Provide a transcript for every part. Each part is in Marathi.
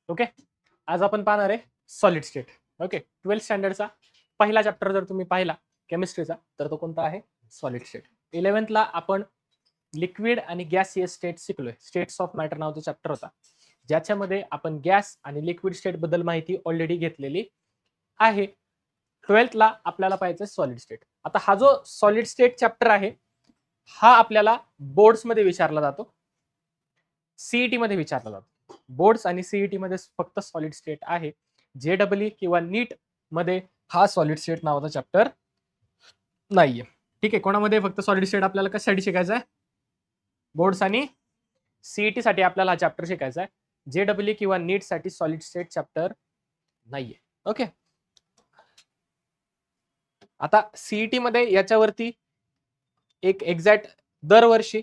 ओके, आज आपण पाहणार आहे सॉलिड स्टेट. ओके, 12th स्टँडर्डचा पहिला चॅप्टर जर तुम्ही पाहिला केमिस्ट्रीचा तर तो कोणता आहे? Solid state. 11thला आपण लिक्विड आणि गॅसियस स्टेट शिकलोय. स्टेट्स ऑफ मॅटर नावाचा चॅप्टर होता, ज्याच्यामध्ये आपण गॅस आणि लिक्विड स्टेट बद्दल माहिती ऑलरेडी घेतलेली आहे. 12thला आपल्याला पाहायचं सॉलिड स्टेट. आता हा जो सॉलिड स्टेट चॅप्टर आहे हा आपल्याला बोर्ड्स मध्ये विचारला जातो, सीईटी मध्ये विचारला जातो. बोर्ड्स आणि सीईटी मध्ये फक्त सॉलिड स्टेट आहे. जेडब्ल्यू किंवा नीट मध्ये हा सॉलिड स्टेट नावाचा चॅप्टर नाहीये. ठीक आहे, कोणामध्ये फक्त सॉलिड स्टेट आपल्याला कशासाठी शिकायचं आहे? बोर्ड्स आणि सीईटी साठी आपल्याला हा चॅप्टर शिकायचा आहे. जेडब्ल्यू किंवा नीट साठी सॉलिड स्टेट चॅप्टर नाहीये. ओके, आता सीईटी मध्ये याच्यावरती एक एक्झॅक्ट दरवर्षी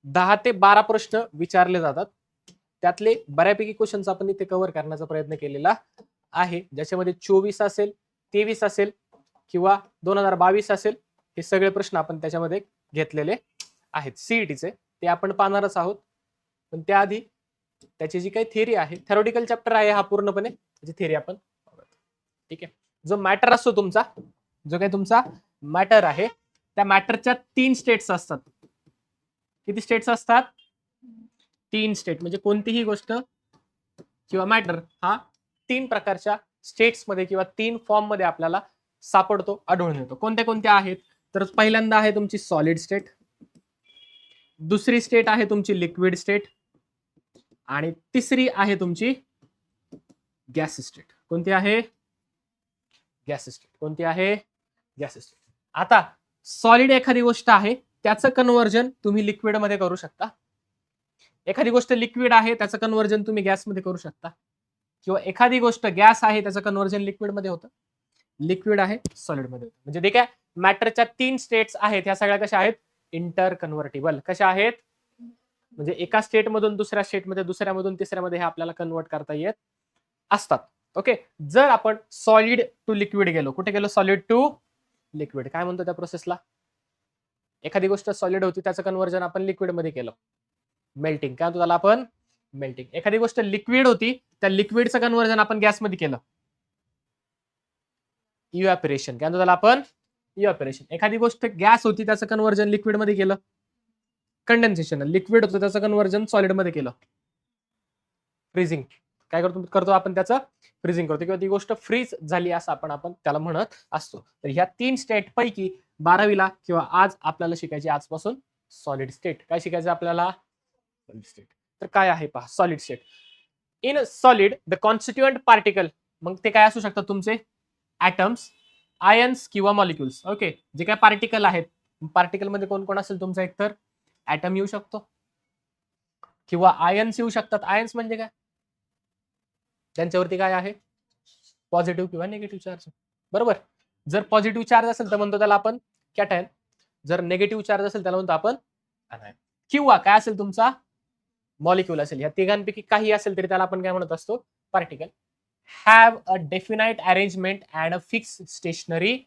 10 ते 12 प्रश्न विचारले जातात. त्यातले बऱ्यापैकी क्वेश्चन्स आपण इथे कव्हर करण्याचा प्रयत्न केलेला आहे, ज्याच्यामध्ये 24 असेल, 23 असेल किंवा 2022 असेल. हे सगळे प्रश्न आपण त्याच्यामध्ये घेतलेले आहेत सीईटीचे, ते आपण पाहणारच आहोत. पण त्याआधी त्याची जी काही थिअरी आहे, थेरोटिकल चॅप्टर आहे हा पूर्णपणे, त्याची थिअरी आपण ठीक आहे. जो मॅटर असतो तुमचा, जो काही तुमचा मॅटर आहे, त्या मॅटरच्या 3 स्टेट्स असतात. किती स्टेट्स असतात? 3 स्टेट. म्हणजे कोणतीही गोष्ट किंवा मॅटर हा 3 प्रकारच्या स्टेट्स मध्ये किंवा 3 फॉर्म मध्ये आपल्याला सापडतो, आढळून येतो. कोणत्या कोणत्या आहेत? तर पहिल्यांदा आहे तुमची सॉलिड स्टेट, दुसरी स्टेट आहे तुमची लिक्विड स्टेट, आणि तिसरी आहे तुमची गॅस स्टेट. कोणती आहे? Gas state. कोणती आहे? Gas state. आता सॉलिड एखादी गोष्ट आहे, त्याचं कन्व्हर्जन तुम्ही लिक्विड मध्ये करू शकता. एखादी गोष्ट लिक्विड आहे, त्याचं कन्व्हर्जन तुम्ही गॅसमध्ये करू शकता. किंवा एखादी गोष्ट गॅस आहे, त्याचं कन्व्हर्जन लिक्विड मध्ये होतं. लिक्विड आहे, सॉलिड मध्ये होतं. म्हणजे ते काय, मॅटरच्या 3 स्टेट्स आहेत, ह्या सगळ्या कशा आहेत? Inter convertible. कशा आहेत? म्हणजे एका स्टेट मधून दुसऱ्या स्टेटमध्ये, दुसऱ्यामधून तिसऱ्यामध्ये हे आपल्याला कन्वर्ट करता येत असतात. ओके, जर आपण सॉलिड टू लिक्विड गेलो, कुठे गेलो? Solid to liquid. काय म्हणतो त्या प्रोसेसला? एखादी गोष्ट सॉलिड होती, त्याचं कन्व्हर्जन आपण लिक्विड मध्ये केलं, मेल्टिंग. काय म्हणतो त्याला आपण? मेल्टिंग. एखादी गोष्ट लिक्विड होती, त्या लिक्विडचं कन्व्हर्जन आपण गॅसमध्ये केलं, इव्हॅपोरेशन. काय म्हणतो त्याला आपण? इव्हॅपोरेशन. एखादी गोष्ट गॅस होती, त्याचं कन्व्हर्जन लिक्विड मध्ये केलं, कंडेन्सेशन. लिक्विड होतं, त्याचं कन्व्हर्जन सॉलिड मध्ये केलं, फ्रीजिंग. काय करतो आपण? त्याचं फ्रीजिंग करतो, किंवा ती गोष्ट फ्रीज झाली असं आपण त्याला म्हणत असतो. तर ह्या 3 स्टेट पैकी 12वीला किंवा आज आपल्याला शिकायची, आजपासून सॉलिड स्टेट. काय शिकायचं आपल्याला? Solid state. तर काय आहे पहा solid state. In solid the constituent particle, मग ते काय असू शकतात तुमचे? ॲटम्स, आयन्स किंवा मॉलिक्युल्स. ओके, जे काय पार्टिकल आहेत, पार्टिकल मध्ये कोण कोण असेल तुमचा? एकतर ॲटम येऊ शकतो किंवा आयन्स येऊ शकतात. आयन्स म्हणजे काय? त्यांच्यावरती काय आहे? पॉझिटिव्ह किंवा निगेटिव्ह चार्ज. बरोबर. जर पॉझिटिव्ह चार्ज असेल तर म्हणतो त्याला आपण कॅटायन, जर निगेटिव्ह चार्ज असेल त्याला म्हणतो आपण अनायन. किंवा काय असेल तुमचा? मॉलिक्यूल असेल. या तिघांपैकी काही असेल तरी त्याला आपण काय म्हणत असतो? Particle. Have a definite arrangement and a fix stationary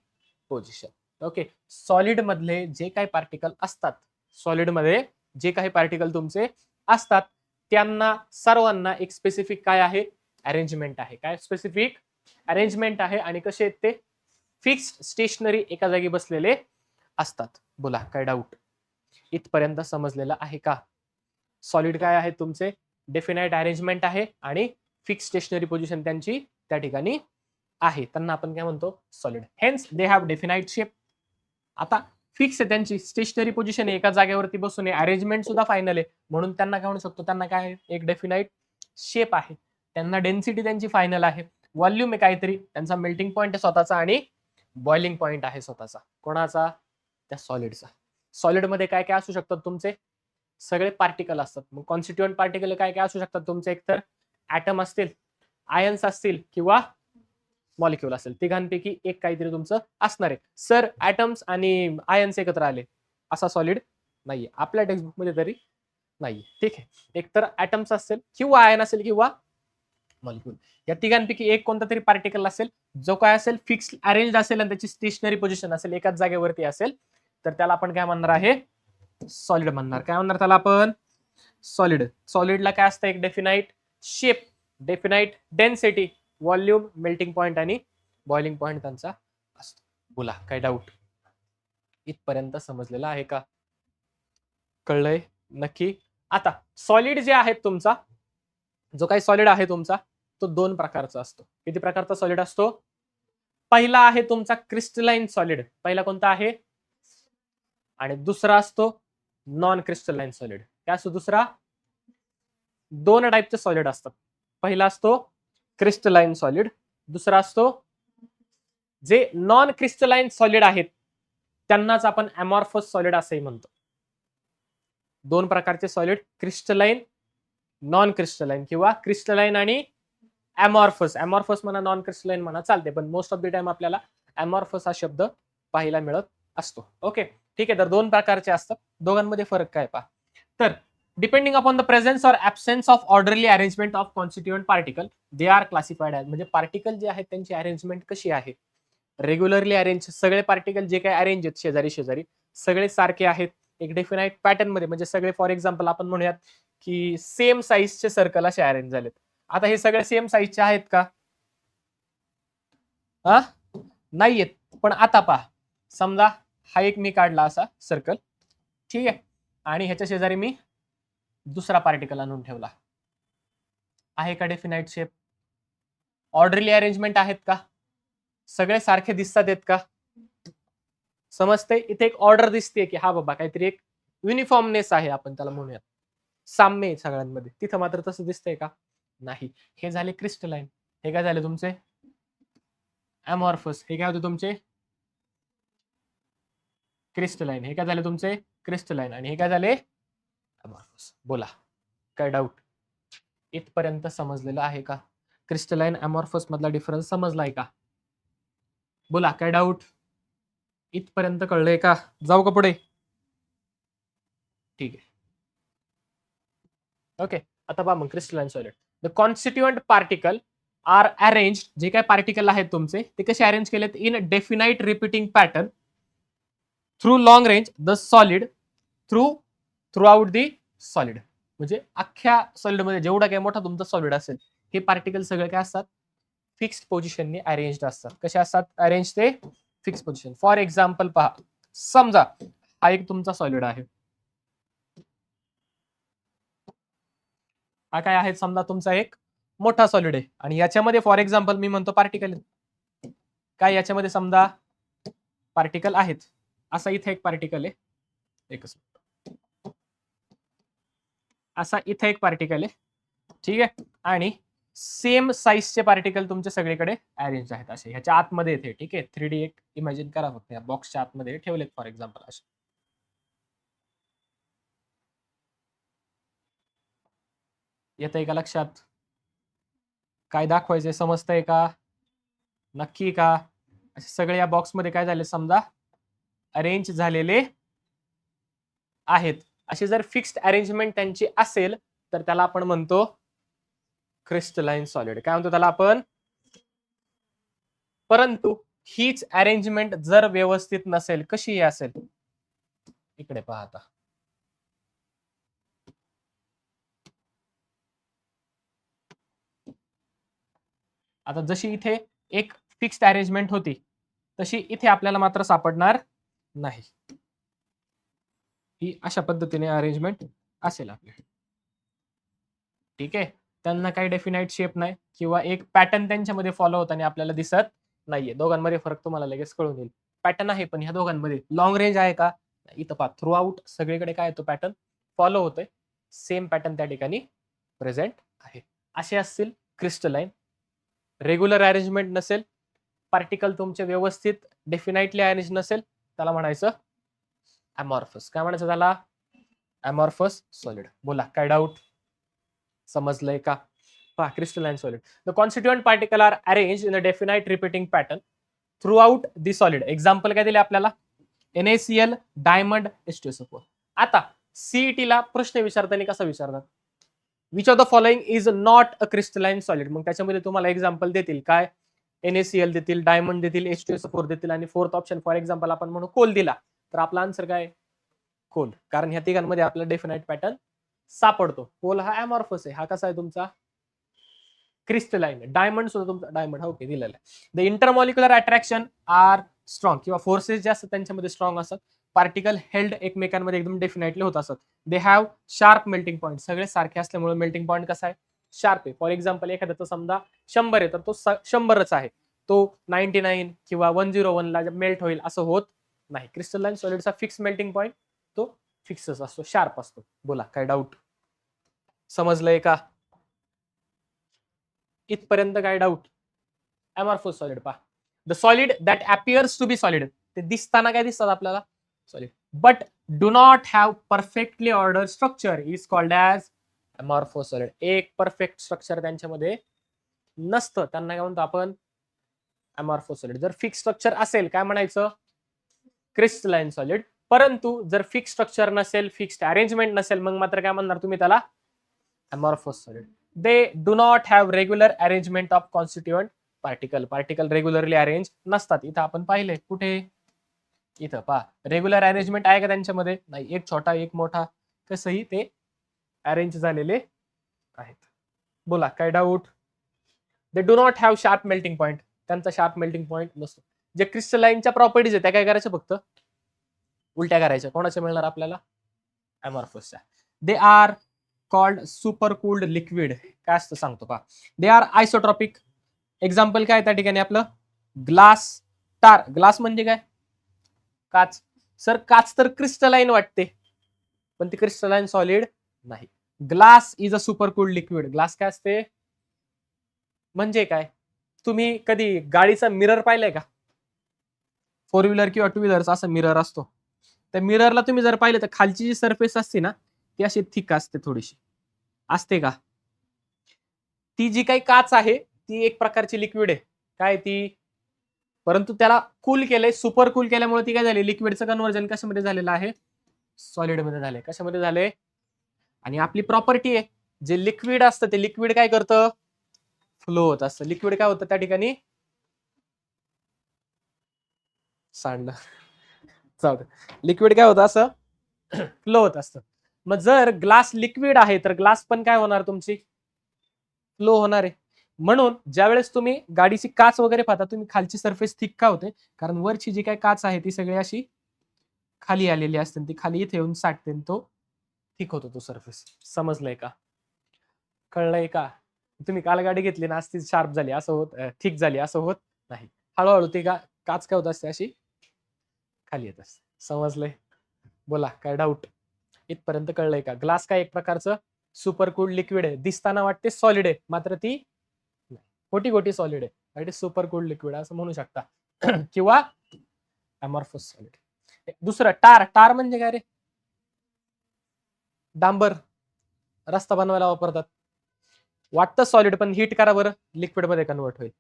position. Okay, solid मधले जे काही पार्टिकल असतात, सॉलिड मध्ये जे काही पार्टिकल तुमचे असतात, त्यांना सर्वांना एक स्पेसिफिक काय आहे? अरेंजमेंट आहे. काय स्पेसिफिक अरेंजमेंट आहे, आणि कसे आहेत ते? फिक्स्ड स्टेशनरी, एका जागी बसलेले असतात. बोला, काय डाऊट? इथपर्यंत समजलेलं आहे का? सॉलिड काय आहे तुमचे? डेफिनाइट अरेंजमेंट आहे आणि फिक्स स्टेशनरी पोझिशन त्यांची त्या ठिकाणी आहे. त्यांना आपण काय म्हणतो? Solid. Hence they have definite shape. आता फिक्स आहे त्यांची स्टेशनरी पोझिशन, एका जागेवरती बसून आहे, अरेंजमेंट सुद्धा फायनल आहे, म्हणून त्यांना काय म्हणू शकतो? त्यांना काय आहे? एक डेफिनाइट शेप आहे. त्यांना डेन्सिटी त्यांची फायनल आहे. व्हॉल्यूम आहे काहीतरी, त्यांचा मेल्टिंग पॉईंट आहे स्वतःचा, आणि बॉइलिंग पॉईंट आहे स्वतःचा. कोणाचा? त्या सॉलिडचा. सॉलिडमध्ये काय काय असू शकतात तुमचे? सगळे पार्टिकल असतात. मग कॉन्स्टिट्युएंट पार्टिकल काय काय असू शकतात तुमचे? एकतर ॲटम असतील, आयन्स असतील किंवा मॉलिक्यूल असेल. तिघांपैकी एक काहीतरी तुमचं असणार आहे. सर ॲटम्स आणि आयन्स एकत्र आले असा सॉलिड नाहीये, आपल्या टेक्स्टबुक मध्ये तरी नाहीये. ठीक आहे, एकतर ॲटम्स असेल किंवा आयन असेल किंवा मॉलिक्यूल. या तिघांपैकी एक कोणता तरी पार्टिकल असेल, जो काय असेल? फिक्स अरेंज असेल, आणि त्याची स्टेशनरी पोझिशन असेल, एकाच जागेवरती असेल, तर त्याला आपण काय म्हणणार आहे? सॉलिड म्हणणार. काय म्हणणार त्याला आपण? सॉलिड. सॉलिडला काय असतं? एक definite shape definite density, volume, melting point आणि बॉइलिंग पॉइंट त्यांचा असतो. बोला काय डाऊट? इथपर्यंत समजलेलं आहे का? कळलंय नक्की? आता सॉलिड जे आहेत तुमचा, जो काही सॉलिड आहे तुमचा, तो 2 प्रकारचा असतो. किती प्रकारचा सॉलिड असतो? पहिला आहे तुमचा क्रिस्टलाइन सॉलिड. पहिला कोणता आहे? आणि दुसरा असतो नॉन क्रिस्टलाइन सॉलिड. काय असतो दुसरा? 2 टाईपचे सॉलिड असतात. पहिला असतो क्रिस्टलाइन सॉलिड, दुसरा असतो जे नॉन क्रिस्टलाइन सॉलिड आहेत त्यांनाच आपण अमॉर्फस सॉलिड असंही म्हणतो. 2 प्रकारचे सॉलिड, क्रिस्टलाइन, नॉन क्रिस्टलाइन किंवा क्रिस्टलाइन आणि अमॉर्फस. अमॉर्फस म्हणा, नॉन क्रिस्टलाइन म्हणा चालते, पण मोस्ट ऑफ द टाइम आपल्याला अमॉर्फस हा शब्द पाहायला मिळत असतो. ओके, ठीक आहे. तर 2 प्रकारचे असतात. दोघांमध्ये फरक काय पहा. तर depending upon the presence or absence of orderly arrangement of constituent particle they are classified as. म्हणजे पार्टिकल जे आहेत त्यांची अरेंजमेंट कशी आहे? रेग्युलरली अरेंज, सगळे पार्टिकल जे काही अरेंज आहेत शेजारी शेजारी सगळे सारखे आहेत एक डेफिनाइट पॅटर्न मध्ये. म्हणजे सगळे फॉर एक्झाम्पल आपण म्हणूयात की सेम साईजचे सर्कल असे अरेंज झालेत. आता हे सगळे सेम साईजचे आहेत का? हा, नाहीयेत. पण आता पहा, समजा हा एक मी काढला असा सर्कल, ठीक आहे, आणि ह्याच्या शेजारी मी दुसरा पार्टिकल आणून ठेवला. आहे का डेफिनाइट शेप? ऑर्डरली अरेंजमेंट आहेत का? सगळे सारखे दिसतात आहेत का? समजते? इथे एक ऑर्डर दिसते की हा बाबा काहीतरी एक युनिफॉर्मनेस आहे, आपण त्याला म्हणूयात साम्य आहे सगळ्यांमध्ये. तिथं मात्र तसं दिसतंय का? नाही. हे झाले क्रिस्टलाइन. हे काय झाले तुमचे? अमॉर्फस. हे काय होते तुमचे? क्रिस्टलाइन. हे काय झाले तुमचे? क्रिस्टलाइन. आणि हे काय झाले? अमॉर्फस. बोला काय डाऊट? इथपर्यंत समजलेलं आहे का? क्रिस्टलाइन अमॉर्फस मधला डिफरन्स समजलाय का? बोला काय डाऊट? इथपर्यंत कळलंय का? जाऊ का पुढे? ठीक आहे. ओके, आता पहा मग crystalline solid. The constituent particle are arrange. जे काही पार्टिकल आहेत तुमचे ते कसे अरेंज केलेत? In definite repeating pattern through long range the solid throughout the solid. म्हणजे अख्ख्या सॉलिड मध्ये जेवढा काही मोठा तुमचा सॉलिड असेल हे पार्टिकल सगळे काय असतात? फिक्स्ड पोझिशनने अरेंज असतात. कसे असतात अरेंज? ते फिक्स पोझिशन. फॉर एक्झाम्पल पहा, समजा हा एक तुमचा सॉलिड आहे. हा काय आहे? समजा तुमचा एक मोठा सॉलिड आहे आणि याच्यामध्ये फॉर एक्झाम्पल मी म्हणतो पार्टिकल काय, याच्यामध्ये समजा पार्टिकल आहेत. असा इथे एक पार्टिकल आहे, एकच असा इथे एक पार्टिकल आहे, ठीक आहे, आणि सेम साईजचे पार्टिकल तुमचे सगळीकडे अरेंज आहेत असे ह्याच्या आतमध्ये येते. ठीक आहे, 3D एक इमॅजिन करा फक्त, या बॉक्सच्या आतमध्ये ठेवलेत फॉर एक्झाम्पल असे. येतंय का लक्षात? काय दाखवायचंय? समजतंय का? नक्की का? असे सगळे या बॉक्समध्ये काय झाले समजा अरेंज झालेले आहेत. अशी जर फिक्स्ड अरेंजमेंट त्यांची असेल तर त्याला आपण म्हणतो क्रिस्टलाइन सॉलिड. काय म्हणतो त्याला आपण? परंतु हीच अरेंजमेंट जर व्यवस्थित नसेल, कशी असेल? इकडे पहा आता. आता जशी इथे एक फिक्स्ड अरेंजमेंट होती तशी इथे आपल्याला मात्र सापडणार नाही. ही अशा पद्धतीने अरेंजमेंट असेल आपली. ठीक आहे, त्यांना काही डेफिनाइट शेप नाही किंवा एक पॅटर्न त्यांच्यामध्ये फॉलो होताना आपल्याला दिसत नाहीये. दोघांमध्ये फरक तुम्हाला लगेच कळून येईल. पॅटर्न आहे पण ह्या दोघांमध्ये लॉंग रेंज आहे का? इथं पहा, थ्रू आउट सगळीकडे काय येतो पॅटर्न फॉलो होतोय. सेम पॅटर्न त्या ठिकाणी प्रेझेंट आहे. असे असतील क्रिस्टलाइन. रेग्युलर अरेंजमेंट नसेल, पार्टिकल तुमचे व्यवस्थित डेफिनाइटली अरेंज नसेल, त्याला म्हणायचं अमॉर्फस. काय म्हणायचं त्याला? Amorphous solid. बोला काय डाऊट? समजलंय का? पहा, crystalline solid. The constituent particle are arrange in a definite repeating pattern throughout the solid. Example काय दिले आपल्याला? NaCl, diamond, H2SO4. आता सीईटीला प्रश्न विचारताना कसा विचारतात? Which of the following is not a crystalline solid. मग त्याच्यामध्ये तुम्हाला एक्झाम्पल देतील काय? NaCl देतील, डायमंड देतील, H2SO4 देतील आणि फोर्थ ऑप्शन फॉर एक्झाम्पल आपण म्हणू कोल दिला तर आपला आन्सर काय? कोल. कारण ह्या तिघांमध्ये आपला डेफिनाइट पॅटर्न सापडतो. कोल हा अमॉर्फस आहे. हा कसा आहे तुमचा? क्रिस्टलाइन डायमंड सुद्धा तुमचा डायमंड ओके दिलेला आहे. The intermolecular attraction are strong किंवा फोर्सेस जे असतात त्यांच्यामध्ये स्ट्रॉंग असतात. पार्टिकल हेल्ड एकमेकांमध्ये एकदम डेफिनेटली होत असतात. They have sharp melting point सगळे सारखे असल्यामुळे मेल्टिंग पॉईंट कसा आहे शार्प आहे. फॉर एक्झाम्पल एखाद्याचा समजा 100 आहे तर तो 100च आहे. तो 99 किंवा 101 ला मेल्ट होईल असं होत नाही. क्रिस्टलाइन सॉलिडचा फिक्स मेल्टिंग पॉईंट तो फिक्सच असतो शार्प असतो. बोला काय डाऊट समजलंय का इथपर्यंत काय डाऊट. अमॉर्फस सॉलिड पहा the solid that appears to be solid ते दिसताना काय दिसतात आपल्याला solid but do not have perfectly order structure is called as amorphous solid. एक परफेक्ट स्ट्रक्चर त्यांच्यामध्ये नसतं त्यांना काय म्हणतो आपण अमॉर्फस सॉलिड. जर फिक्स स्ट्रक्चर असेल काय म्हणायचं क्रिस्टलाइन सॉलिड. परंतु जर फिक्स स्ट्रक्चर नसेल फिक्स्ड अरेंजमेंट नसेल मग मात्र काय म्हणणार तुम्ही त्याला amorphous solid. They do not have regular arrangement of constituent particle regularly arrange नसतात. इथं आपण पाहिले कुठे इथं पहा रेग्युलर अरेंजमेंट आहे का त्यांच्यामध्ये नाही. एक छोटा एक मोठा कसंही ते अरेंज झालेले आहेत. बोला काय doubt. They do not have sharp melting point त्यांचा शार्प मेल्टिंग पॉईंट नसतो. जे क्रिस्टलाइनच्या प्रॉपर्टीज आहेत त्या काय करायच्या फक्त उलट्या करायच्या. कोणाच्या मिळणार आपल्याला अमॉर्फसच्या. They are called super cooled liquid काय असतं सांगतो पहा. दे आर आयसोट्रॉपिक. एक्झाम्पल काय त्या ठिकाणी आपलं ग्लास टार. ग्लास म्हणजे काय काच. सर काच तर क्रिस्टलाइन वाटते पण ती क्रिस्टलाइन सॉलिड नाही. Glass is a super cooled liquid. Glass काय असते म्हणजे काय तुम्ही कधी गाडीचा मिरर पाहिलाय का 4 व्हीलर किंवा 2 व्हीलरचा असा मिरर असतो. त्या मिररला तुम्ही जर पाहिलं तर खालची जी सरफेस असते ना ती अशी थिक असते थोडीशी असते का. ती जी काही काच आहे ती एक प्रकारची लिक्विड आहे काय ती परंतु त्याला कूल केलंय सुपर कूल केल्यामुळे ती काय झाली लिक्विडचं कन्व्हर्जन कशामध्ये झालेलं आहे सॉलिड मध्ये झाले. कशामध्ये झाले आणि आपली प्रॉपर्टी आहे जे लिक्विड असतं ते लिक्विड काय करतं फ्लो होत असतं. लिक्विड काय होतं त्या ठिकाणी सांडलं जाऊ लिक्विड काय होतं असं फ्लो होत असतं. मग जर ग्लास लिक्विड आहे तर ग्लास पण काय होणार तुमची फ्लो होणार आहे. म्हणून ज्यावेळेस तुम्ही गाडीची काच वगैरे पाहता तुम्ही खालची सरफेस थिक का होते कारण वरची जी काही काच आहे ती सगळी अशी खाली आलेली असते ती खाली इथे येऊन साठते तो थिक होतो तो सरफेस. समजलंय का कळलंय का. तुम्ही काल गाडी घेतली ना आज ती शार्प झाली असं होत थिक झाली असं होत नाही. हळूहळू ती काच काय होत असते अशी खाली येत असते. समजलंय बोला काय डाऊट इथपर्यंत कळलंय का. ग्लास काय एक प्रकारचं सुपर कूल्ड लिक्विड आहे. दिसताना वाटते सॉलिड आहे मात्र ती खोटी खोटी सॉलिड आहे. It is super cooled liquid असं म्हणू शकता किंवा अमॉर्फस सॉलिड. दुसरं टार. टार म्हणजे काय रे डांबर रस्ता बनवायला वापरतात. वाटतं सॉलिड पण हीट करा बरं लिक्विड मध्ये कन्वर्ट होईल.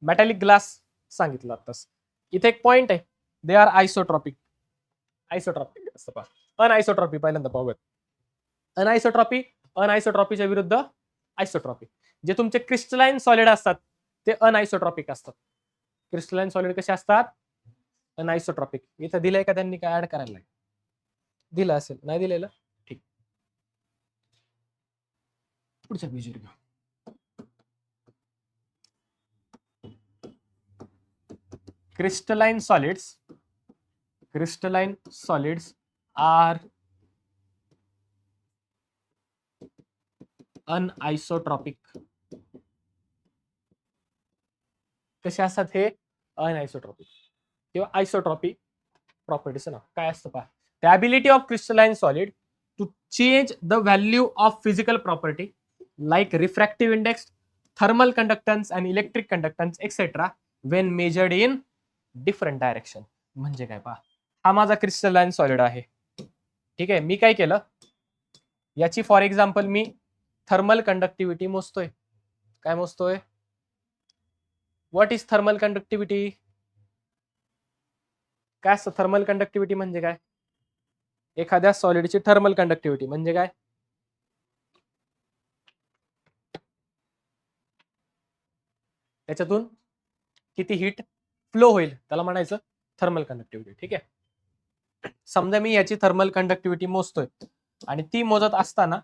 मेटॅलिक ग्लास सांगितलं आताच. इथे एक पॉइंट आहे दे आर आयसोट्रॉपिक. आयसोट्रॉपिक असतं पहा अनआयसोट्रॉपी पहिल्यांदा पाहूयात. अनआयसोट्रॉपीच्या विरुद्ध आयसोट्रॉपिक. जे तुमचे क्रिस्टलाइन सॉलिड असतात ते अनआयसोट्रॉपिक असतात. क्रिस्टलाइन सॉलिड कसे असतात अनआयसोट्रॉपिक. इथं दिलंय का त्यांनी काय ऍड करायला लागेल दिलं असेल नाही दिलेलं ठीक. पुढच्या पेजवर घेऊ. crystalline solids are अनआयसोट्रॉपिक. कसे असतात हे अनआयसोट्रॉपिक किंवा आयसोट्रॉपिक प्रॉपर्टीचं नाव काय असतं पहा. The ability of crystalline solid to change the value of physical property like refractive index thermal conductance and electric conductance etcetera when measured in different direction. म्हणजे काय पहा हा माझा क्रिस्टलाइन सॉलिड आहे ठीक आहे. मी काय केलं याची फॉर एक्झाम्पल मी थर्मल कंडक्टिव्हिटी मोजतोय. काय मोजतोय व्हॉट इज थर्मल कंडक्टिव्हिटी. काय असतं थर्मल कंडक्टिव्हिटी म्हणजे काय एखाद्या सॉलिडची थर्मल कंडक्टिव्हिटी म्हणजे काय त्याच्यातून किती हीट फ्लो होईल त्याला म्हणायचं थर्मल कंडक्टिव्हिटी. ठीक आहे. समजा मी याची थर्मल कंडक्टिव्हिटी मोजतोय आणि ती मोजत असताना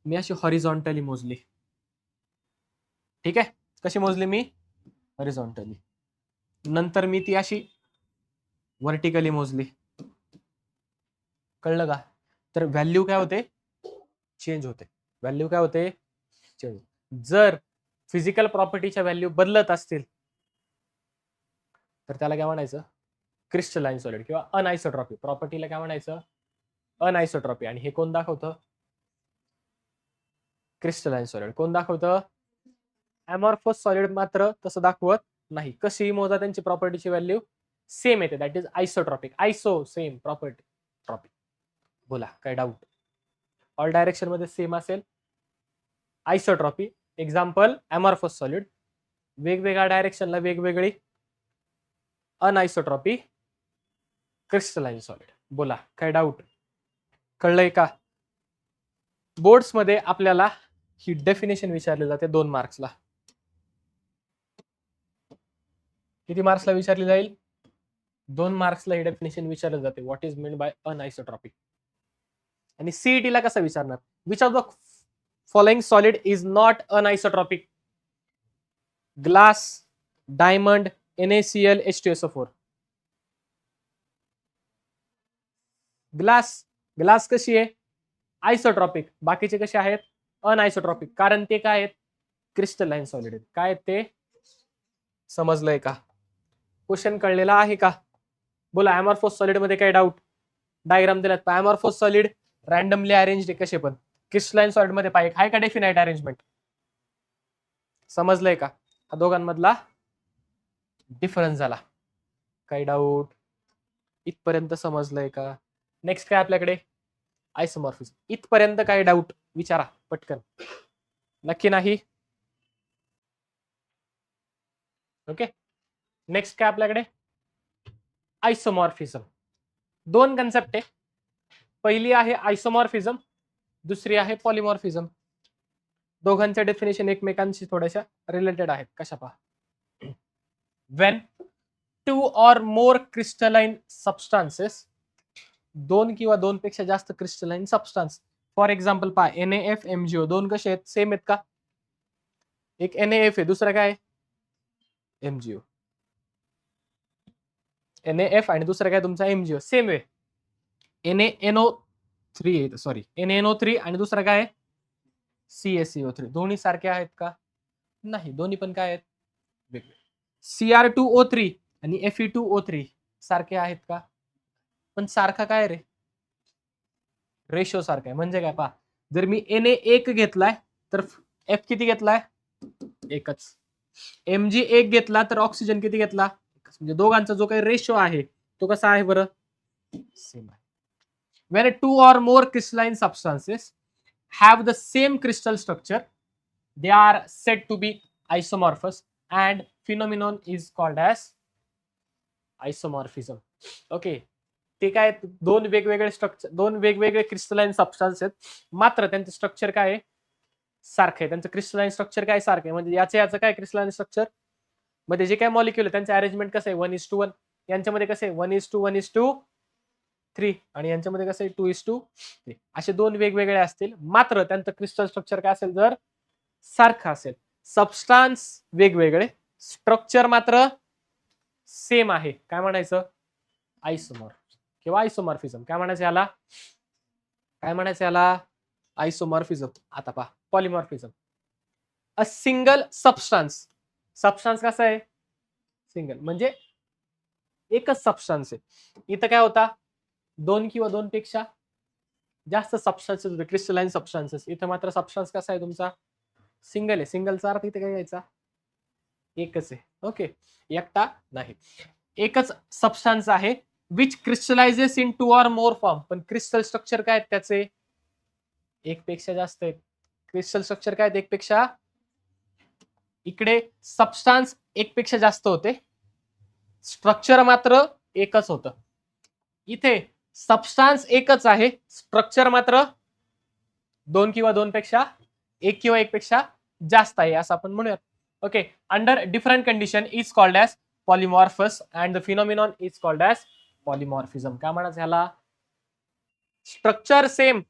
मी अशी हॉरिझॉन्टली मोजली ठीक आहे, कशी मोजली मी? हॉरिझॉन्टली. नंतर मी ती अशी व्हर्टिकली मोजली. कळलं का? तर व्हॅल्यू काय होते? चेंज होते. व्हॅल्यू काय होते? चेंज. जर फिजिकल प्रॉपर्टीच्या व्हॅल्यू बदलत असतील तर त्याला काय म्हणायचं? क्रिस्टलाइन सॉलिड किंवा अनआयसोट्रॉपी. प्रॉपर्टीला काय म्हणायचं? अनआयसोट्रॉपी. आणि हे कोण दाखवतं? Crystalline solid. कोण दाखवतं? अमॉर्फस सॉलिड मात्र तसं दाखवत नाही. कशी मोजा त्यांची प्रॉपर्टीची व्हॅल्यू? सेम येते, that is isotropic. Iso same, property tropic. बोला, काय डाऊट? ऑल डायरेक्शन मध्ये सेम असेल आयसोट्रॉपी. Example amorphous solid. वेगवेगळ्या डायरेक्शनला वेगवेगळी अनआयसोट्रॉपी क्रिस्टलाइन सॉलिड. बोला, काय डाऊट? कळलंय का? बोर्ड्स मध्ये आपल्याला ही डेफिनेशन विचारली जाते 2 मार्क्सला. किती मार्क्सला विचारली जाईल? 2 मार्क्सला ही डेफिनेशन विचारली जाते. What is mean by anisotropic. आणि सीईटी ला कसं विचारणार? Which of the following solid is not anisotropic? Glass, diamond, NaCl, H2SO4. Glass कशी आहे? आयसोट्रॉपिक. बाकीचे कसे आहेत? अनआयसोट्रॉपिक. कारण ते काय आहेत? क्रिस्टलाइन सॉलिड आहेत. काय ते समजलंय का? क्वेश्चन कळलेला आहे का? बोला, अमॉर्फस सॉलिड मध्ये काय डाऊट? डायग्राम दिल्यात. अमॉर्फस सॉलिड रॅन्डमली अरेंज्ड आहे, कसे पण. क्रिस्टलाइन सॉलिड मध्ये पाहिजे आहे का डेफिनाइट अरेंजमेंट? समजलंय का? हा दोघांमधला डिफरन्स झाला. काही डाऊट? इथपर्यंत समजलंय का? नेक्स्ट काय आपल्याकडे? आयसोमॉर्फिझम. इथपर्यंत काय डाऊट? विचारा पटकन. नक्की नाही? ओके, नेक्स्ट काय आपल्याकडे? आयसोमॉर्फिझम. 2 कन्सेप्ट आहे. पहिली आहे आयसोमॉर्फिझम, दुसरी आहे पॉलिमॉर्फिझम. दोघांच्या डेफिनेशन एकमेकांशी थोड्याशा रिलेटेड आहेत. कशा पहा. When 2 or more crystalline substances, 2 किंवा 2 पेक्षा जास्त क्रिस्टलाइन सबस्टन्स. फॉर एक्झाम्पल पहा, NaF, MgO. 2 कसे आहेत? सेम आहेत का? एक NaF आहे, दुसरा काय? MgO. NaF आणि दुसरा काय तुमचा? MgO. सेम वे NaNO3 आहे, सॉरी NaNO3 आणि दुसरा काय आहे? CaCO3. दोन्ही सारखे आहेत का? नाही, दोन्ही पण काय आहेत? वेगळे. Cr2O3 आणि Fe2O3 सारखे आहेत का? पण सारखा काय रे? रेशो सारखा आहे. म्हणजे काय पहा, जर मी Na1 घेतलाय तर F किती घेतलाय? एकच. Mg1 घेतला तर ऑक्सिजन किती घेतला? म्हणजे दोघांचा जो काही रेशो आहे तो कसा आहे बरं? सेम आहे. When 2 or more crystalline substances have the same crystal structure, they are said to be isomorphous and phenomenon is called as isomorphism. Okay, ते काय? 2 वेगवेगळे स्ट्रक्चर, 2 वेगवेगळे क्रिस्टलाइन सबस्टन्स आहेत, मात्र त्यांचं स्ट्रक्चर काय आहे? सारखं आहे. त्यांचं क्रिस्टलाइन स्ट्रक्चर काय सारखं आहे? म्हणजे याचं काय क्रिस्टलाइन स्ट्रक्चर मध्ये जे काय मॉलिक्युल आहे त्यांचं अरेंजमेंट कसं आहे? 1:1. यांच्यामध्ये कसं आहे? 1:1:3. आणि यांच्यामध्ये कसं आहे? 2:3. असे 2 वेगवेगळे असतील, मात्र त्यांचं क्रिस्टल स्ट्रक्चर काय असेल? जर सारखं असेल. सबस्टान्स वेगवेगळे, स्ट्रक्चर मात्र सेम आहे. काय म्हणायचं? आयसोमॉर्फ किंवा आयसोमॉर्फिझम. काय म्हणायचं याला? काय म्हणायचं याला? आयसोमॉर्फिझम. आता पहा, polymorphism. A single substance. Substance कसा आहे? सिंगल, म्हणजे एकच सबस्टान्स आहे. इथं काय होता? 2 किंवा 2 पेक्षा जास्त सबस्टान्सेस होते, क्रिस्टलाइन सबस्टान्सेस. इथं मात्र सबस्टान्स कसा आहे तुमचा? सिंगल आहे. सिंगलचा अर्थ इथे काय घ्यायचा? एकच आहे. ओके, एकटा नाही. एकच सबस्टान्स आहे which crystallises in 2 or more form. पण क्रिस्टल स्ट्रक्चर काय आहेत त्याचे? एक पेक्षा जास्त आहेत. क्रिस्टल स्ट्रक्चर काय आहेत? एक पेक्षा. इकडे सबस्टान्स एक पेक्षा जास्त होते, स्ट्रक्चर मात्र एकच होतं. इथे सबस्टान्स एकच आहे, स्ट्रक्चर मात्र 2 किंवा 2 पेक्षा, 1 किंवा 1 पेक्षा जास्त आहे, असं आपण म्हणूयात. Okay, under different condition is called as polymorphous and the phenomenon is called as polymorphism. काय म्हणायचं ह्याला? स्ट्रक्चर सेम,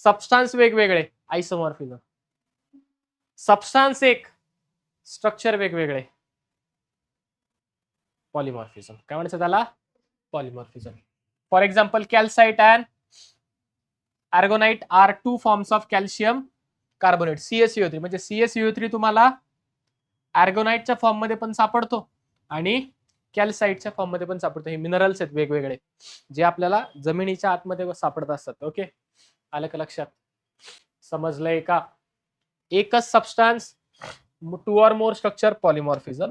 सबस्टान्स वेगवेगळे, आयसोमॉर्फिझम. सबस्टान्स एक, स्ट्रक्चर वेगवेगळे, पॉलिमॉर्फिझम. काय म्हणायचं त्याला? Polymorphism. For example calcite and aragonite are two forms of calcium carbonate, CaCO3. म्हणजे CaCO3 तुम्हाला आर्गोनाइटच्या फॉर्म मध्ये पण सापडतो आणि कॅल्साइटच्या फॉर्म मध्ये पण सापडतो. हे मिनरल्स आहेत वेगवेगळे जे आपल्याला जमिनीच्या आतमध्ये सापडत असतात. ओके, आलं का लक्षात? समजलंय का? एकच substance, 2 or more structure, polymorphism.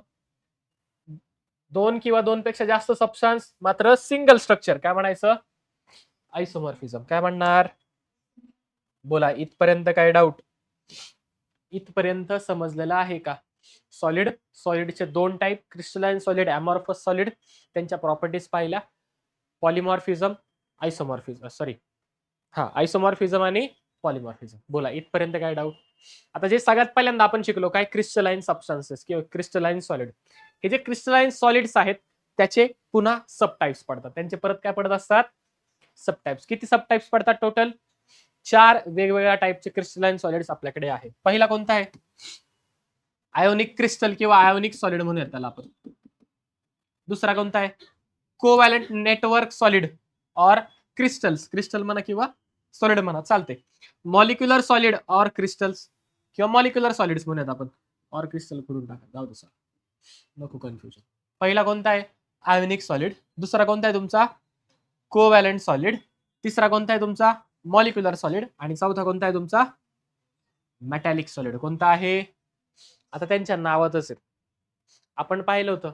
2 किंवा 2 पेक्षा जास्त सबस्टन्स, मात्र सिंगल स्ट्रक्चर, काय म्हणायचं? आयसोमॉर्फिझम. काय म्हणणार? बोला, इथपर्यंत काय डाऊट? इथपर्यंत समजलेलं आहे का? सॉलिड, सॉलिडचे 2 type, crystalline solid, amorphous solid, त्यांच्या प्रॉपर्टीज पाहिल्या. पॉलिमॉर्फिझम, आयसोमॉर्फिझम, सॉरी आयसोमॉर्फिझम आणि पॉलिमॉर्फिझम. बोला, इथपर्यंत काय डाऊट? आता जे सगळ्यात पहिल्यांदा आपण शिकलो काय, क्रिस्टलाइन सबस्टन्सेस किंवा क्रिस्टलाइन सॉलिड. हे जे क्रिस्टलाइन सॉलिड्स आहेत त्याचे पुन्हा सब टाइप्स पडतात. त्यांचे परत काय पडत असतात? सब टाइप्स. किती सब टाइप्स पडतात टोटल? 4 वेगवेगळ्या टाइपचे क्रिस्टलाइन सॉलिड्स आपल्याकडे आहे. पहिला कोणता आहे? आयोनिक क्रिस्टल किंवा आयोनिक सॉलिड म्हणूया त्याला आपण. दुसरा कोणता आहे? कोव्हॅलंट नेटवर्क सॉलिड और क्रिस्टल्स, क्रिस्टल म्हणा किंवा सॉलिड म्हणा चालते. मॉलिक्युलर सॉलिड और क्रिस्टल्स किंवा मॉलिक्युलर सॉलिड्स म्हणूयात आपण, और क्रिस्टल करून टाका, जाऊ दे सर, नको कन्फ्युजन. पहिला कोणता आहे? Ionic solid. दुसरा कोणता आहे तुमचा? Covalent solid. तिसरा कोणता आहे तुमचा? Molecular solid. आणि चौथा कोणता आहे तुमचा? Metallic solid. कोणता आहे? आता त्यांच्या नावातच आहे. आपण पाहिलं होतं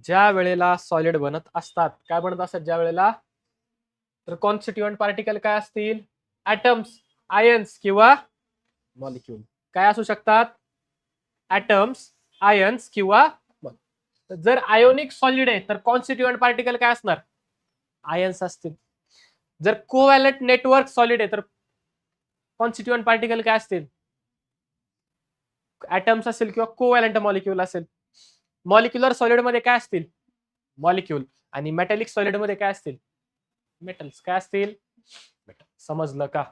ज्या वेळेला सॉलिड बनत असतात, काय बनत असतात ज्या वेळेला, तर कॉन्स्टिट्युएंट पार्टिकल काय असतील? ऍटम्स, आयन्स किंवा मॉलिक्यूल. काय असू शकतात? ऍटम्स, आयन्स किंवा. जर आयोनिक सॉलिड आहे तर कॉन्स्टिट्युएंट पार्टिकल काय असणार? आयन्स असतील. जर कोव्हॅलंट नेटवर्क सॉलिड आहे तर कॉन्स्टिट्युएंट पार्टिकल काय असतील? ऍटम्स असेल किंवा कोव्हॅलंट मॉलिक्यूल असेल. मॉलिक्युलर सॉलिड मध्ये काय असतील? मॉलिक्यूल. आणि मेटॅलिक सॉलिड मध्ये काय असतील? मेटल्स. काय असतील? मेटल. समजलं का?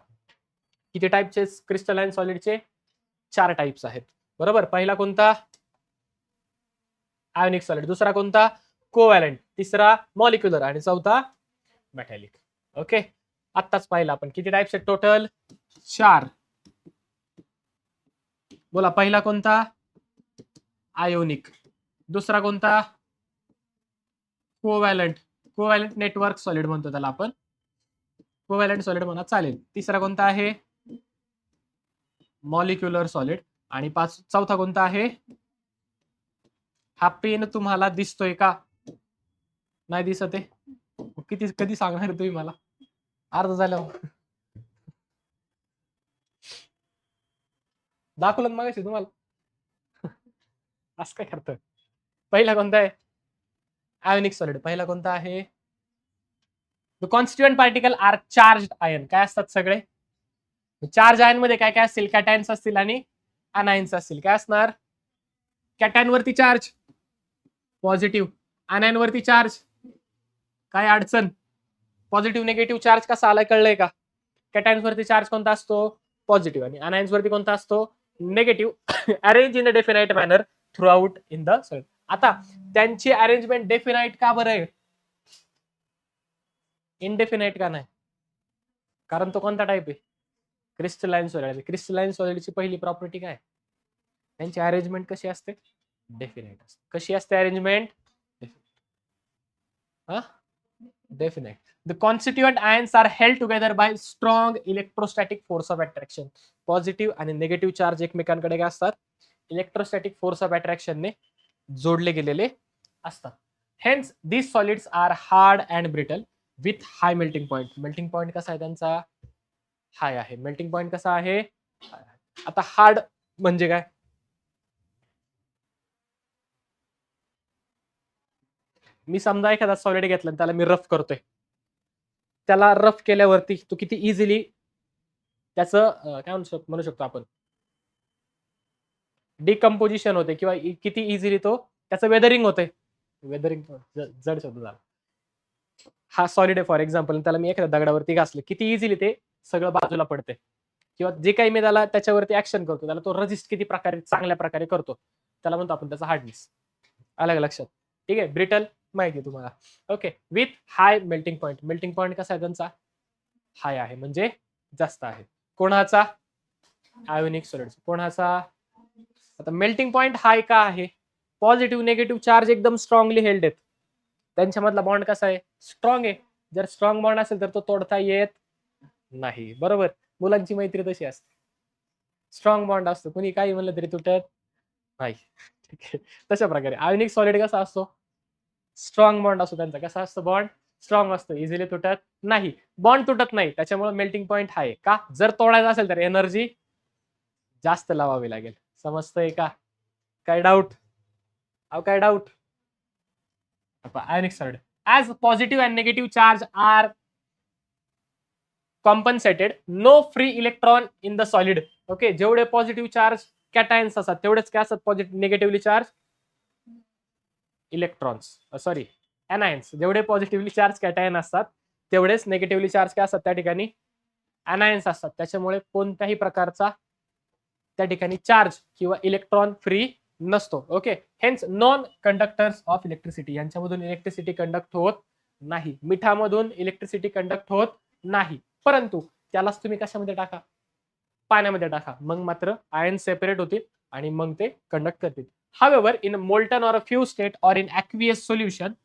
किती टाइपचे क्रिस्टलाइन सॉलिडचे? 4 टाइप्स आहेत. बरोबर. पहिला कोणता? Ionic solid. दुसरा कोणता? कोव्हॅलंट. तिसरा मॉलिक्युलर. आणि चौथा मेटॅलिक. ओके, आत्ताच पाहिलं आपण. किती टाइप्स आहेत टोटल? 4. बोला, पहिला कोणता? आयोनिक. दुसरा कोणता? कोव्हॅलंट. कोव्हॅलंट नेटवर्क सॉलिड म्हणतो त्याला आपण, कोव्हॅलंट सॉलिड म्हणा चालेल. तिसरा कोणता आहे? Molecular solid. आणि चौथा कोणता आहे? हा पेन तुम्हाला दिसतोय का? नाही दिसत आहे? किती कधी सांगणार तुम्ही मला? अर्ध झालं दाखवलं मागायची तुम्हाला. असं काय करतं? पहिला कोणता आहे? Ionic solid. पहिला कोणता आहे? The constituent particle are charged ion. काय असतात सगळे? चार्ज आयन मध्ये काय काय असतील? कॅटायन्स असतील आणि अनायन्स असतील. काय असणार? कॅटायन वरती चार्ज पॉझिटिव्ह, अनायन वरती चार्ज काय अडचण? पॉझिटिव्ह निगेटिव्ह चार्ज कसा आला कळलंय का? कॅटायन्स वरती चार्ज कोणता असतो? पॉझिटिव्ह. आणि अनायन्स वरती कोणता असतो? Negative. Arrange in a definite manner through out in the solid. आता त्यांची अरेंजमेंट डेफिनाइट का बरं आहे? इनडेफिनाइट का नाही? कारण तो कोणता टाइप आहे? Crystalline solid. क्रिस्टलाइन सॉलिडची पहिली प्रॉपर्टी काय? त्यांची अरेंजमेंट कशी असते? डेफिनाइट असते. कशी असते arrangement? Definite. The constituent ions are held together by strong electrostatic force of attraction. Positive आणि निगेटिव्ह चार्ज एकमेकांकडे काय असतात? इलेक्ट्रोस्टॅटिक फोर्स ऑफ अट्रॅक्शन ने जोडले गेलेले असतात. Hence these solids are hard and brittle with high melting point. Melting point कसा आहे त्यांचा? हाय आहे. मेल्टिंग पॉइंट कसा आहे? आता हार्ड म्हणजे काय? मी समजा एखादा सॉलिड घेतला त्याला मी रफ करतोय, त्याला रफ केल्यावरती तो किती इझिली त्याचं काय म्हणू शकतो आपण, डिकम्पोजिशन होते किंवा किती इझिली तो त्याचं वेदरिंग होतंय. वेदरिंग जड शब्द झाला. हा सॉलिड आहे फॉर एक्झाम्पल, त्याला मी एखाद्या दगडावरती घासलं, किती इझिली ते सगळं बाजूला पडते. किंवा जे काही मी त्याला त्याच्यावरती ऍक्शन करतो त्याला तो रेजिस्ट किती प्रकारे चांगल्या प्रकारे करतो. त्याला म्हणतो आपण त्याचा हार्डनेस. अलग लक्षात. ठीक आहे. ब्रिटल माहिती आहे तुम्हाला. Okay. With high melting point. Melting point कसा आहे त्यांचा? हाय आहे, म्हणजे जास्त आहे. कोणाचा? Ionic solid. कोणाचा? आता मेल्टिंग पॉईंट हाय का आहे? पॉझिटिव्ह निगेटिव्ह चार्ज एकदम स्ट्रॉंगली हेल्ड आहेत. त्यांच्यामधला बॉन्ड कसा आहे? स्ट्रॉंग आहे. जर स्ट्रॉंग बॉन्ड असेल तर तो तोडता येत नाही. बरोबर. मुलांची मैत्री तशी असते. स्ट्रॉंग बॉन्ड असतो, कुणी काही म्हणलं तरी तुटत नाही. ठीक आहे. तशा प्रकारे आयोनिक सॉलिड कसा असतो? स्ट्रॉंग बॉन्ड असतो त्यांचा. कसा असतो बॉन्ड? स्ट्रॉंग असतो, इझिली तुटत नाही. बॉन्ड तुटत नाही, त्याच्यामुळे मेल्टिंग पॉईंट हाय. का? जर तोडायचं असेल तर एनर्जी जास्त लावावी लागेल. समजतंय का? काय डाऊट? काय doubt? Ionic solid as positive and negative charge are compensated, no free electron in the solid. Okay. जेवढे पॉझिटिव्ह चार्ज कॅटायन्स असतात तेवढेच काय असतात positive negatively charge electrons, sorry anions. जेवढे पॉझिटिव्हली चार्ज कॅटायन असतात तेवढेच निगेटिव्हली चार्ज काय असतात त्या ठिकाणी? एनायन्स असतात. त्याच्यामुळे कोणत्याही प्रकारचा त्या ठिकाणी चार्ज किंवा इलेक्ट्रॉन फ्री नसतो. Okay. Hence non conductors of electricity. यांच्यामधून इलेक्ट्रिसिटी कंडक्ट होत नाही. मिठामधून इलेक्ट्रिसिटी कंडक्ट होत नाही. परंतु त्यालाच तुम्ही कशामध्ये टाका? पाण्यामध्ये टाका. मग मात्र आयन सेपरेट होतील आणि मग ते कंडक्ट करतील. However, in a molten or a fused state or in aqueous solution,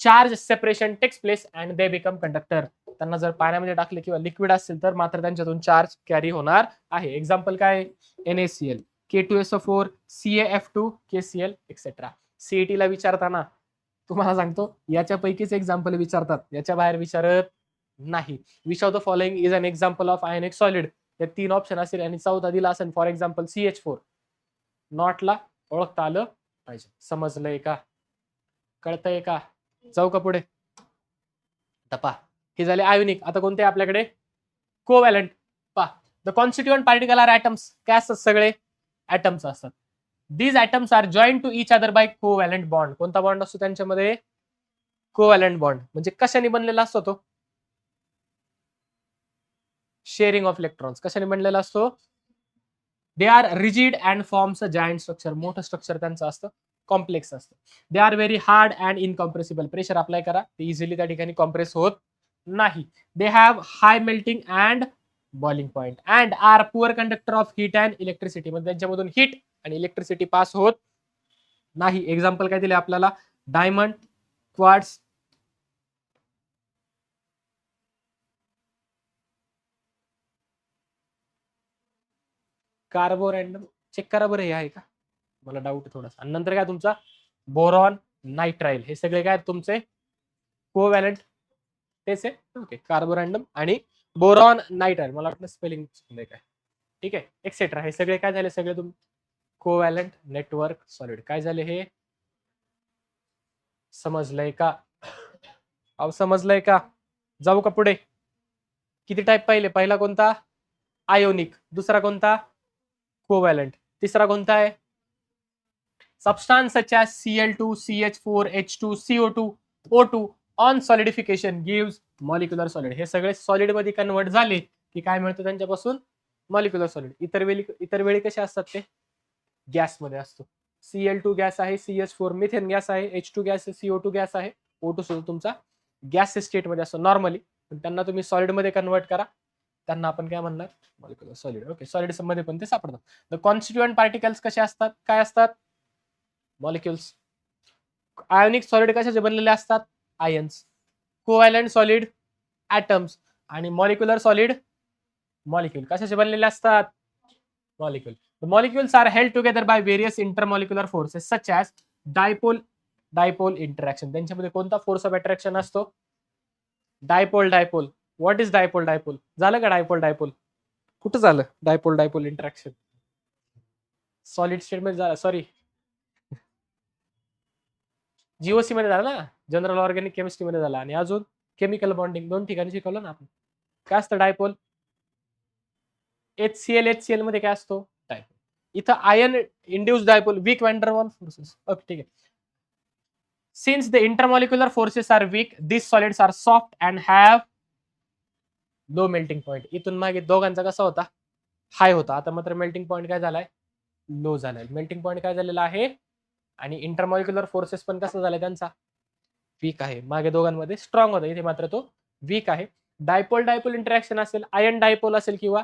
charge separation takes place and they become conductor. त्यांना जर पाण्यामध्ये टाकले किंवा लिक्विड असेल तर मात्र त्यांच्यातून चार्ज कॅरी होणार आहे. एक्झाम्पल काय? NaCl, K2SO4, CaF2, KCl etcetera. CET ला विचारताना तुम्हाला सांगतो याच्यापैकीच एक्झाम्पल विचारतात, याच्या बाहेर विचारत नाही. Which of the following is an example of ionic solid? या 3 ऑप्शन असेल आणि चौथा दिला असेल फॉर एक्झाम्पल CH4. नॉटला ओळखता आलं पाहिजे. समजलंय का? कळतंय का? जाऊ का पुढे? तपा. हे झाले आयोनिक. आता कोणते आपल्याकडे? कोव्हॅलंट. पा. The constituent particle are atoms. काय असतात? सगळे ॲटम्स असतात. These atoms are join to each other by covalent bond. कोणता बॉन्ड असतो त्यांच्यामध्ये? Covalent bond. म्हणजे कशाने बनलेला असतो तो? Sharing of electrons. कशाने बनलेला असतो? They are rigid and forms a giant structure. मोठं स्ट्रक्चर त्यांचं असतं, कॉम्प्लेक्स असतं. They are very hard and incompressible. Pressure apply करा ते इझिली त्या ठिकाणी कॉम्प्रेस होत नाही. They have high melting and boiling point and are poor conductor of heat and electricity. म्हणजे त्यांच्यामधून हीट आणि इलेक्ट्रिसिटी पास होत नाही. एक्झाम्पल काय दिले आपल्याला? Diamond, quartz, कार्बोरॅन्डम. चेक करा बरं हे आहे का? मला डाऊट थोडासा. आणि नंतर काय तुमचा? Boron, nitrile. हे सगळे काय तुमचे? कोव्हॅलंट तेच आहे. ओके. कार्बोरॅन्डम आणि बोरॉन, नायट्राइल. मला वाटलं स्पेलिंग काय. ठीक आहे. एक्सेट्रा. हे सगळे काय झाले? सगळे तुम कोव्हॅलंट नेटवर्क सॉलिड. काय झाले हे? समजलंय का? अहो समजलंय का? जाऊ का पुढे? किती टाईप पाहिले? पहिला कोणता? आयोनिक. दुसरा कोणता? कोव्हॅलंट. तिसरा कोणता आहे? Substance such as Cl2, CH4, H2, CO2, O2 on solidification gives molecular solid. हे सगळे सॉलिड मध्ये कन्वर्ट झाले की काय मिळतं त्यांच्यापासून? Molecular solid. इतर वेळी कसे असतात ते? गॅस मध्ये असतो. Cl2 गॅस आहे, CH4 मिथेन गॅस आहे, H2 गॅस आहे, CO2 गॅस आहे, O2 सुद्धा तुमचा गॅस स्टेट मध्ये असतो नॉर्मली. पण त्यांना तुम्ही सॉलिड मध्ये कन्वर्ट करा, त्यांना आपण काय म्हणणार? Molecular solid. ओके. सॉलिड मध्ये पण ते सापडतात. द कॉन्स्टिट्युएंट पार्टिकल्स कसे असतात? काय असतात? मॉलिक्युल्स. आयोनिक सॉलिड कशाचे बनलेले असतात? आयन्स. Covalent solid atoms. आणि मॉलिक्युलर सॉलिड मॉलिक्युल. कशाचे बनलेले असतात? Molecule. The molecules are held together by various intermolecular forces such as dipole interaction. त्यांच्यामध्ये कोणता फोर्स ऑफ अट्रॅक्शन असतो? डायपोल. What is dipole? झालं का डायपोल? कुठं झालं डायपोल इंटरॅक्शन? सॉलिड स्टेट मध्ये झालं. सॉरी, जीओसी मध्ये झाला ना, जनरल ऑर्गॅनिक केमिस्ट्री मध्ये झाला. आणि अजून केमिकल बॉन्डिंग 2 ठिकाणी शिकवलं ना आपण. काय असतं डायपोल? HCl मध्ये काय असतो? डायपोल. इथं ion induce dipole, weak van der Waals forces. Okay. ठीक आहे. Since the intermolecular forces are weak, this solids are soft and have low melting point. इथून मागे दोघांचा कसा होता? हाय होता. आता मात्र मेल्टिंग पॉईंट काय झालाय? लो झालाय. मेल्टिंग पॉईंट काय झालेला आहे आणि इंटरमॉलिक्युलर फोर्सेस पण कसं झालाय त्यांचा वीक आहे. मागे दोघांमध्ये स्ट्रॉंग होता, इथे मात्र तो वीक आहे. डायपोल डायपोल इंटरॅक्शन असेल, आयन डायपोल असेल किंवा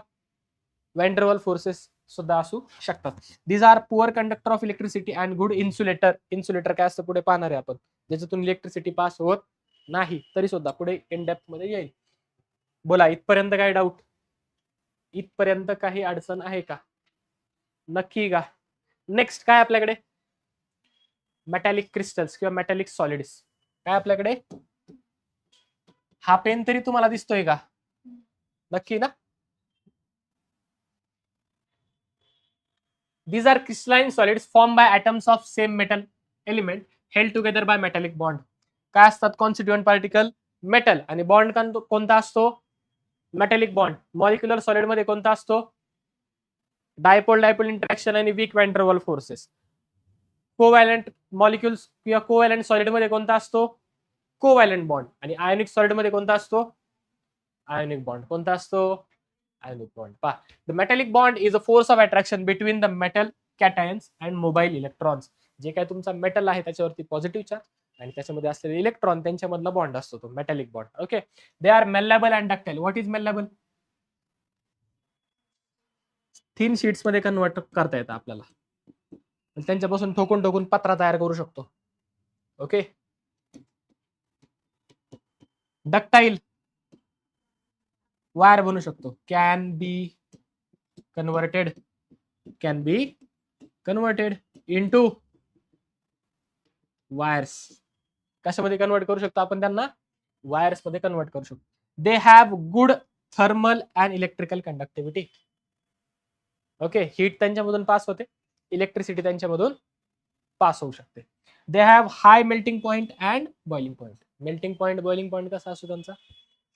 वॅन्डरवॉल फोर्सेस सुद्धा असू शकतात. These are poor conductor of electricity and good insulator. Insulator काय असतं पुढे पाहणार आहे आपण, ज्याच्यातून इलेक्ट्रिसिटी पास होत नाही तरी सुद्धा पुढे इन डेप्थ मध्ये येईल. बोला इथपर्यंत काय डाऊट, इथपर्यंत काही अडचण आहे का? नक्की का? नेक्स्ट काय आपल्याकडे मेटॅलिक क्रिस्टल्स किंवा मेटॅलिक सॉलिड्स. काय आपल्याकडे हा पेन तरी तुम्हाला दिसतोय का? नक्की ना? These are crystalline solids formed by atoms of same metal element held together by metallic bond. काय असतात कॉन्स्टिट्युएंट पार्टिकल? मेटल. आणि बॉन्ड कोणता असतो? Metallic bond. मॉलिक्युलर सॉलिड मध्ये कोणता असतो? डायपोल डायपोल इंटरॅक्शन आणि weak van Waal forces. Covalent molecules किंवा कोव्हॅलंट सॉलिड मध्ये कोणता असतो? Covalent bond. आणि आयोनिक सॉलिड मध्ये कोणता असतो? Ionic bond. कोणता असतो? Ionic bond. पहा, the metallic bond is a force of attraction between the metal cations and mobile electrons. जे काय तुमचा मेटल आहे त्याच्यावरती पॉझिटिव्ह चार्ज आणि त्याच्यामध्ये असलेले इलेक्ट्रॉन त्यांच्यामधला बॉन्ड असतो तो metallic bond. Okay, they are malleable and ductile. What is malleable? Thin sheets मध्ये कन्वर्ट करता येतं आपल्याला, त्यांच्यापासून ठोकून ठोकून पत्रा तयार करू शकतो. ओके, डक्टाइल वायर बनू शकतो. Can be converted into wires. कशामध्ये कन्वर्ट करू शकतो आपण त्यांना? वायर्स मध्ये कन्वर्ट करू शकतो. They have good thermal and electrical conductivity. Okay, heat त्यांच्यामधून पास होते, इलेक्ट्रिसिटी त्यांच्यामधून पास होऊ शकते. They have high melting point and boiling point. Melting point boiling point कसा असतो त्यांचा?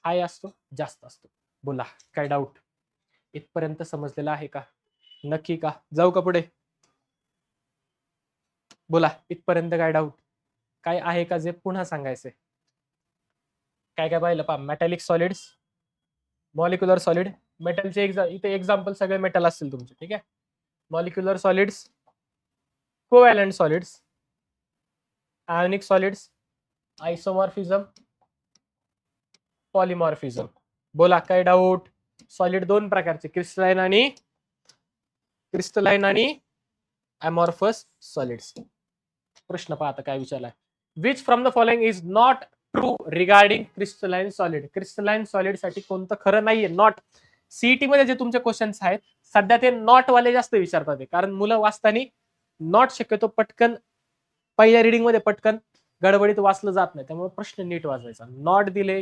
हाय असतो, जास्त असतो. बोला काय डाऊट? इथपर्यंत समजलेलं आहे का? नक्की का? जाऊ का पुढे? बोला इथपर्यंत काय डाऊट? काय आहे का जे पुन्हा सांगायचंय? काय काय पाहिलं पहा, मेटॅलिक सॉलिड्स, मॉलिक्युलर सॉलिड. मेटलचे इथे एक्झाम्पल सगळे मेटल असतील तुमचे. ठीक आहे, molecular solids, covalent solids, ionic solids, isomorphism, polymorphism. बोला काय डाऊट? सॉलिड दोन प्रकारचे, क्रिस्टलाइन आणि अमॉर्फस सॉलिड्स. प्रश्न पहा आता काय विचारलाय. Which from the following is not true regarding crystalline solid. Crystalline solid साठी कोणतं खरं नाहीये? नॉट. सीईटी मध्ये जे तुमचे क्वेश्चन्स आहेत सध्या ते नॉट वाले जास्त विचारतात, कारण मुलं वाचताना नॉट शक्यतो पटकन पहिल्या रिडिंग मध्ये पटकन गडबडीत वाचलं जात नाही, त्यामुळे प्रश्न नीट वाचायचा. नॉट दिले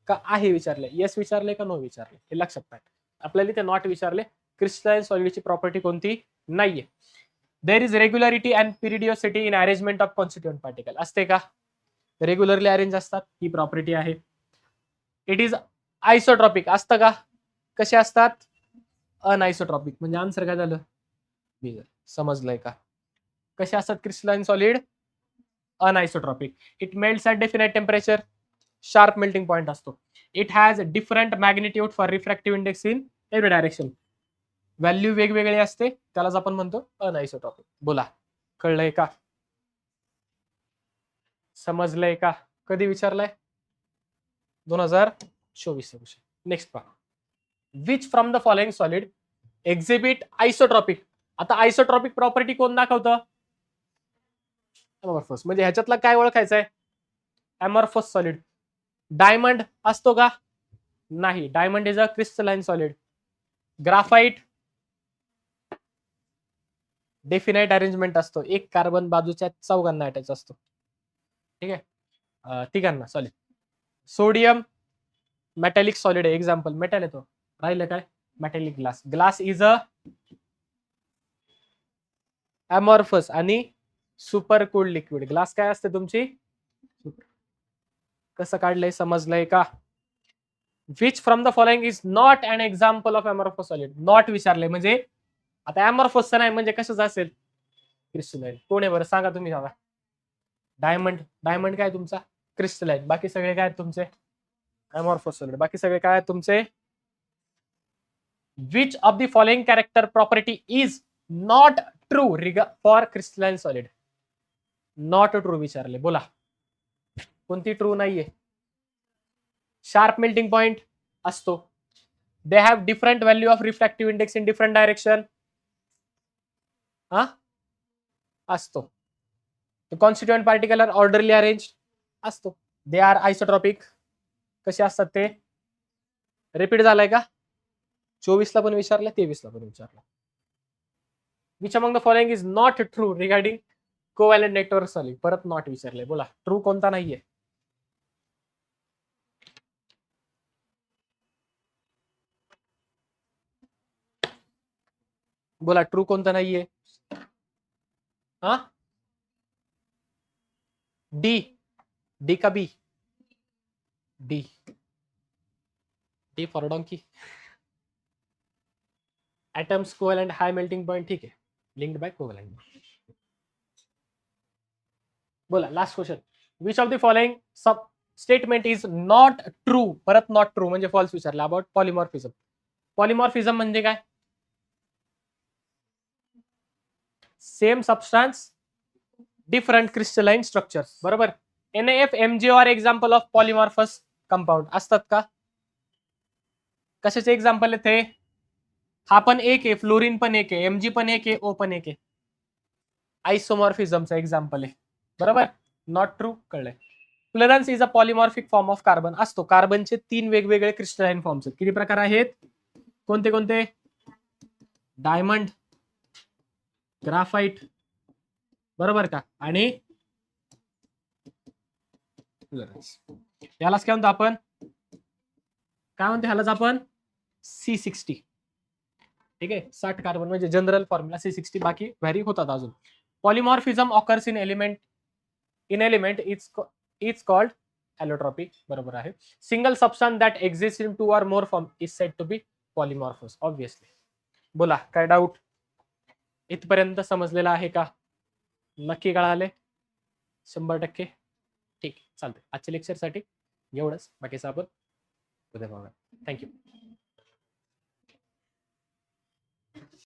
का आहे विचारले, येस विचारले का नो विचारले, हे लक्षात पाहिजे. आपल्याला ते नॉट विचारले. क्रिस्टलाइन सॉलिडची प्रॉपर्टी कोणती नाहीये. There is regularity and periodicity in arrangement of constituent particle. असते का? रेग्युलरली अरेंज असतात, ही प्रॉपर्टी आहे. It is isotropic. असतं का? कसे असतात? अनआयसोट्रॉपिक. म्हणजे आन्सर काय झालं? बी. समजलंय का? कसे असतात crystalline solid? Anisotropic. It melts at definite temperature. Sharp melting point असतो. It has different magnitude for refractive index in every direction. Value वेगवेगळी असते, त्यालाच आपण म्हणतो अनआयसोट्रॉपिक. बोला कळलंय का? समजलंय का? कधी विचारलाय? 2024. नेक्स्ट पहा. Which from the following solid exhibit isotropic. आता आयसोट्रॉपिक प्रॉपर्टी कोण दाखवतं? अमॉर्फस. म्हणजे ह्याच्यातला काय ओळखायचं आहे? Amorphous solid. डायमंड असतो का? नाही. Diamond is a crystalline solid. Graphite definite arrangement असतो, एक कार्बन बाजूच्या चौघांना अटॅच असतो. ठीक आहे, तिघांना सॉरी. सोडियम मेटॅलिक सॉलिड आहे, एक्झाम्पल मेटल येतो. राहिलं काय? Metallic glass. Glass is a amorphous आणि सुपर कूल्ड लिक्विड. ग्लास काय असते तुमची? कसं काढलंय समजलंय का? Which from the following is not an example of amorphous solid. Not विचारले म्हणजे आता अमॉर्फस नाही म्हणजे कशाच असेल? क्रिस्टलाइन. कोण आहे बरं सांगा तुम्ही सांगा. डायमंड. डायमंड काय तुमचा? क्रिस्टलाइन. बाकी सगळे काय तुमचे? Amorphous solid. बाकी सगळे काय तुमचे? Which of the following character property is not true for crystalline solid. Not true विचारले, बोला कोणती ट्रू नाहीये. शार्प मेल्टिंग पॉइंट असतो. They have different value of refractive index in different direction. हा असतो. Constituent particle are orderly arrange असतो. They are isotropic. कसे असतात ते रिपीट झालाय का? 24 ला पण विचारलं, 23 ला पण विचारलं. Which among the following is not true regarding covalent network solid. परत नॉट विचारले, बोला ट्रू कोणता नाहीये. बोला ट्रू कोणता नाहीये. हा डी. डी का B? D. D for donkey. atoms covalent high melting point, ठीक है, linked by covalent. बोला last question. Which of the following sub statement is not true. परत नॉट ट्रू म्हणजे फॉल्स विचारला. About polymorphism. पॉलिमॉर्फिझम म्हणजे काय? Same substance different crystalline structure. बरोबर. NaF MgO are example of polymorphous compound. असतात का? कशाचे एक्झाम्पल आहेत हे? हा पण एक आहे, फ्लोरीन पण एक आहे, Mg पण एक आहे, O पण एक आहे. आयसोमॉर्फिझमचा एक्झाम्पल आहे. बरोबर. नॉट ट्रू कळलंय. Fullerene is a polymorphic form of carbon. असतो. कार्बनचे 3 वेगवेगळे क्रिस्टलाइन फॉर्म्स आहेत. किती प्रकार आहेत? कोणते कोणते? डायमंड, ग्राफाइट, बरोबर का, आणि फ्लोरन्स. यालाच काय म्हणतो आपण? काय म्हणतो ह्यालाच आपण? C60. ठीक आहे. 60 कार्बन म्हणजे जनरल फॉर्म्युला C60. बाकी व्हॅरी होतात अजून. Polymorphism occurs in element is called allotropic. बरोबर आहे. Single substance that exist in 2 or more form is said to be polymorphous. Obviously. बोला काय डाऊट? इथपर्यंत समजलेला आहे का? नक्की कळाले? 100%. ठीक, चालतंय. आजच्या लेक्चरसाठी एवढंच. बाकीचं आपण उद्या बघूया. थँक्यू.